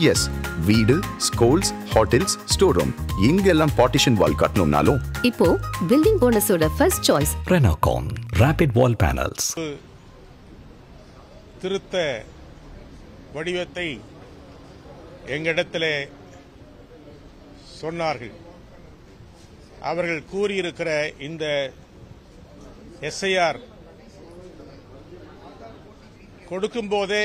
S, வீடு, schools, hotels, store room இங்கெல்லாம் partition wall கட்டணும்னாலும் இப்போ பில்டிங் ஓனர்ஸோட first choice Renocon Rapid Wall Panels. திருத்த வடிவத்தை எங்களிடத்திலே சொன்னார்கள். அவர்கள் கூறியிருக்கிற இந்த எஸ்ஐஆர் கொடுக்கும்போதே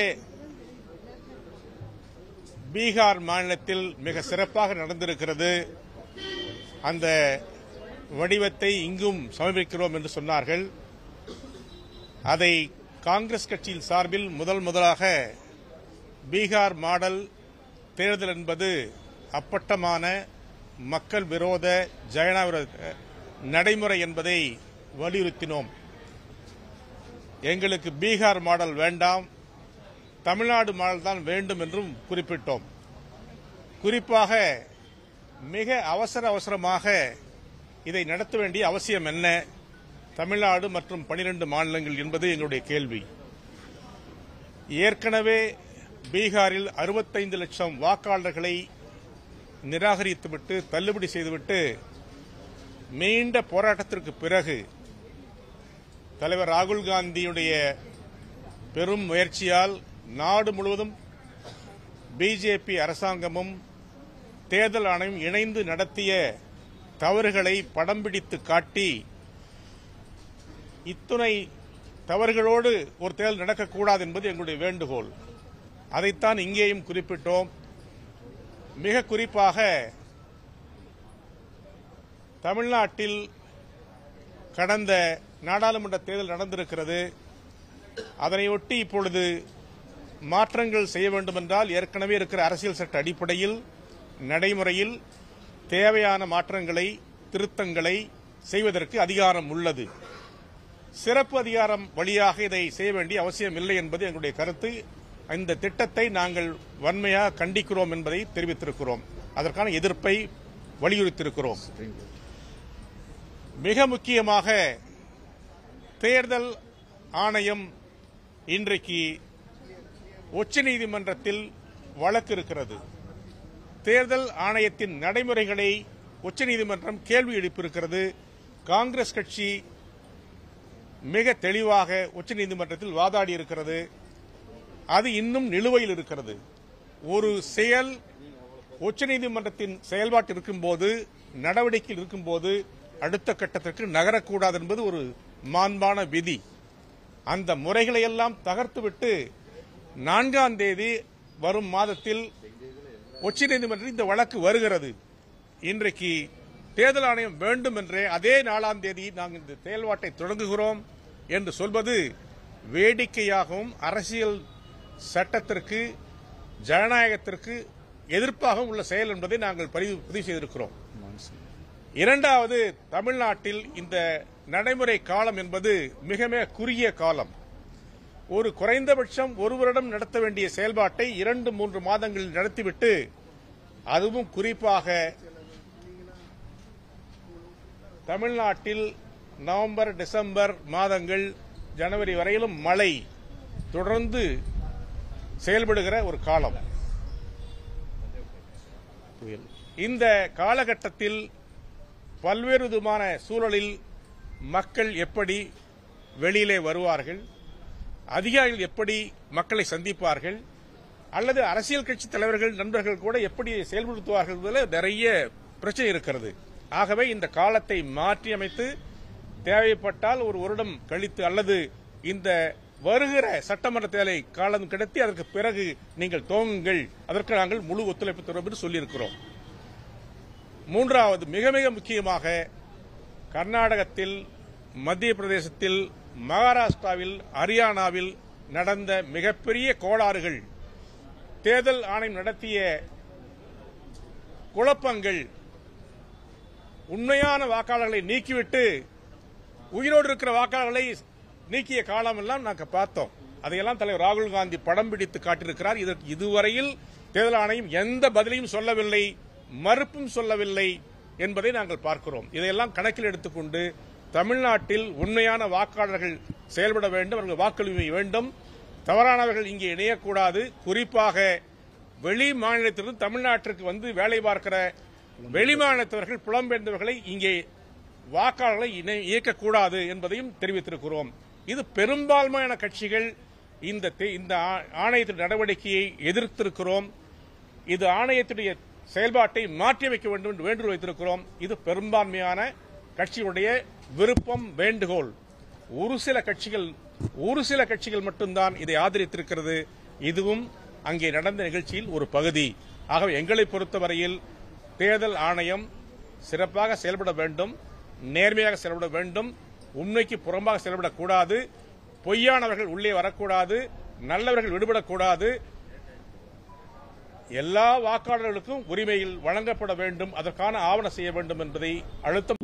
பீகார் மாநிலத்தில் மிக சிறப்பாக நடந்திருக்கிறது, அந்த வடிவத்தை இங்கும் சமர்ப்பிக்கிறோம் என்று சொன்னார்கள். அதை காங்கிரஸ் கட்சியின் சார்பில் முதலாக பீகார் மாடல் தேர்தல் என்பது அப்பட்டமான மக்கள் விரோத ஜனநாயக நடைமுறை என்பதை வலியுறுத்தினோம். எங்களுக்கு பீகார் மாடல் வேண்டாம், தமிழ்நாடு மாடல் தான் வேண்டும் என்றும் குறிப்பிட்டோம். குறிப்பாக மிக அவசரமாக இதை நடத்த வேண்டிய அவசியம் என்ன, தமிழ்நாடு மற்றும் 12 மாநிலங்கள் என்பது எங்களுடைய கேள்வி. ஏற்கனவே பீகாரில் 65 லட்சம் வாக்காளர்களை நிராகரித்துவிட்டு தள்ளுபடி செய்துவிட்டு நீண்ட போராட்டத்திற்கு பிறகு தலைவர் ராகுல் காந்தியுடைய பெரும் முயற்சியால் நாடு முழுவதும் பிஜேபி அரசாங்கமும் தேர்தல் ஆணையம் இணைந்து நடத்திய தவறுகளை படம் பிடித்து காட்டி இத்துணை தவறுகளோடு ஒரு தேர்தல் நடக்கக்கூடாது என்பது எங்களுடைய வேண்டுகோள். அதைத்தான் இங்கேயும் குறிப்பிட்டோம். மிக குறிப்பாக தமிழ்நாட்டில் கடந்த நாடாளுமன்ற தேர்தல் நடந்திருக்கிறது. அதனையொட்டி இப்பொழுது மாற்றங்கள் செய்ய வேண்டும் என்றால் ஏற்கனவே இருக்கிற அரசியல் சட்ட அடிப்படையில் நடைமுறையில் தேவையான மாற்றங்களை திருத்தங்களை செய்வதற்கு அதிகாரம் உள்ளது. சிறப்பு அதிகாரம் வழியாக இதை செய்ய வேண்டிய அவசியம் இல்லை என்பது எங்களுடைய கருத்து. இந்த திட்டத்தை நாங்கள் வன்மையாக கண்டிக்கிறோம் என்பதை தெரிவித்திருக்கிறோம். அதற்கான எதிர்ப்பை வலியுறுத்தியிருக்கிறோம். மிக முக்கியமாக தேர்தல் ஆணையம் இன்றைக்கு உச்சநீதிமன்றத்தில் வழக்கு இருக்கிறது. தேர்தல் ஆணையத்தின் நடைமுறைகளை உச்சநீதிமன்றம் கேள்வி எழுப்பியிருக்கிறது. காங்கிரஸ் கட்சி மிக தெளிவாக உச்சநீதிமன்றத்தில் வாதாடி இருக்கிறது. அது இன்னும் நிலுவையில் இருக்கிறது. ஒரு செயல் உச்சநீதிமன்றத்தின் செயல்பாட்டு இருக்கும்போது, நடவடிக்கையில் இருக்கும்போது அடுத்த கட்டத்திற்கு நகரக்கூடாது என்பது ஒரு மாண்பான விதி. அந்த முறைகளை எல்லாம் தகர்த்துவிட்டு 4ஆம் தேதி வரும் மாதத்தில் உச்சநீதிமன்றத்தில் இந்த வழக்கு வருகிறது. இன்றைக்கு தேர்தல் ஆணையம் வேண்டும் என்றே அதே 4ஆம் தேதி நாங்கள் இந்த செயல்பாட்டை தொடங்குகிறோம் என்று சொல்வது வேடிக்கையாகவும் அரசியல் சட்டத்திற்கு ஜனநாயகத்திற்கு எதிர்ப்பாகவும் உள்ள செயல் என்பதை நாங்கள் பதிவு செய்திருக்கிறோம். இரண்டாவது, தமிழ்நாட்டில் இந்த நடைமுறை காலம் என்பது மிக மிக குறுகிய காலம். ஒரு குறைந்தபட்சம் ஒரு வருடம் நடத்த வேண்டிய செயல்பாட்டை 2-3 மாதங்களில் நடத்திவிட்டு, அதுவும் குறிப்பாக தமிழ்நாட்டில் நவம்பர் டிசம்பர் மாதங்கள் ஜனவரி வரையிலும் மழை தொடர்ந்து செயல்படுகிற ஒரு காலம். இந்த காலகட்டத்தில் பல்வேறு விதமான சூழலில் மக்கள் எப்படி வெளியிலே வருவார்கள், அதிகாரிகள் எப்படி மக்களை சந்திப்பார்கள், அல்லது அரசியல் கட்சி தலைவர்கள் நண்பர்கள் கூட எப்படி செயல்படுத்துவார்கள் என்பதில் நிறைய பிரச்சனை இருக்கிறது. ஆகவே இந்த காலத்தை மாற்றியமைத்து தேவைப்பட்டால் ஒரு வருடம் கழித்து அல்லது இந்த வருகிற சட்டமன்ற தேர்தலை காலம் கிடத்தி அதற்கு பிறகு நீங்கள் துவங்குங்கள், அதற்கு நாங்கள் முழு ஒத்துழைப்பு தருவோம் என்று சொல்லியிருக்கிறோம். மூன்றாவது, மிக மிக முக்கியமாக கர்நாடகத்தில், மத்திய பிரதேசத்தில், மகாராஷ்டிராவில், ஹரியானாவில் நடந்த மிகப்பெரிய கோளாறுகள், தேர்தல் ஆணையம் நடத்திய குழப்பங்கள், உண்மையான வாக்காளர்களை நீக்கிவிட்டு உயிரோடு இருக்கிற வாக்காளர்களை நீக்கிய காலம் எல்லாம் நாங்கள் பார்த்தோம். அதையெல்லாம் தலைவர் ராகுல் காந்தி படம் பிடித்து காட்டியிருக்கிறார். இதற்கு இதுவரையில் தேர்தல் ஆணையம் எந்த பதிலையும் சொல்லவில்லை, மறுப்பும் சொல்லவில்லை என்பதை நாங்கள் பார்க்கிறோம். இதையெல்லாம் கணக்கில் எடுத்துக்கொண்டு தமிழ்நாட்டில் உண்மையான வாக்காளர்கள் செயல்பட வேண்டும், அவர்கள் வாக்களிக்க வேண்டும், தவறானவர்கள் இங்கே இணையக்கூடாது. குறிப்பாக வெளி மாநிலத்திலிருந்து தமிழ்நாட்டிற்கு வந்து வேலை பார்க்கிற வெளிமாநிலத்தவர்கள் புலம்பெயர்ந்தவர்களை இங்கே வாக்காளர்களை இயக்கக்கூடாது என்பதையும் தெரிவித்திருக்கிறோம். இது பெரும்பான்மையான கட்சிகள் இந்த ஆணையத்தின் நடவடிக்கையை எதிர்த்திருக்கிறோம். இது ஆணையத்துடைய செயல்பாட்டை மாற்றியமைக்க வேண்டும் என்று வேண்டுகோள் வைத்திருக்கிறோம். இது பெரும்பான்மையான கட்சியுடைய விருப்பம், வேண்டுகோள். ஒரு சில கட்சிகள் மட்டும்தான் இதை ஆதரித்திருக்கிறது. இதுவும் அங்கே நடந்த நிகழ்ச்சியில் ஒரு பகுதி. ஆகவே எங்களை பொறுத்தவரையில் தேர்தல் ஆணையம் சிறப்பாக செயல்பட வேண்டும், நேர்மையாக செயல்பட வேண்டும், உண்மைக்கு புறம்பாக செயல்படக்கூடாது, பொய்யானவர்கள் உள்ளே வரக்கூடாது, நல்லவர்கள் விடுபடக்கூடாது. எல்லா வாக்காளர்களுக்கும் உரிமையில் வழங்கப்பட வேண்டும், அதற்கான ஆவணம் செய்ய வேண்டும் என்பதை அழுத்தம்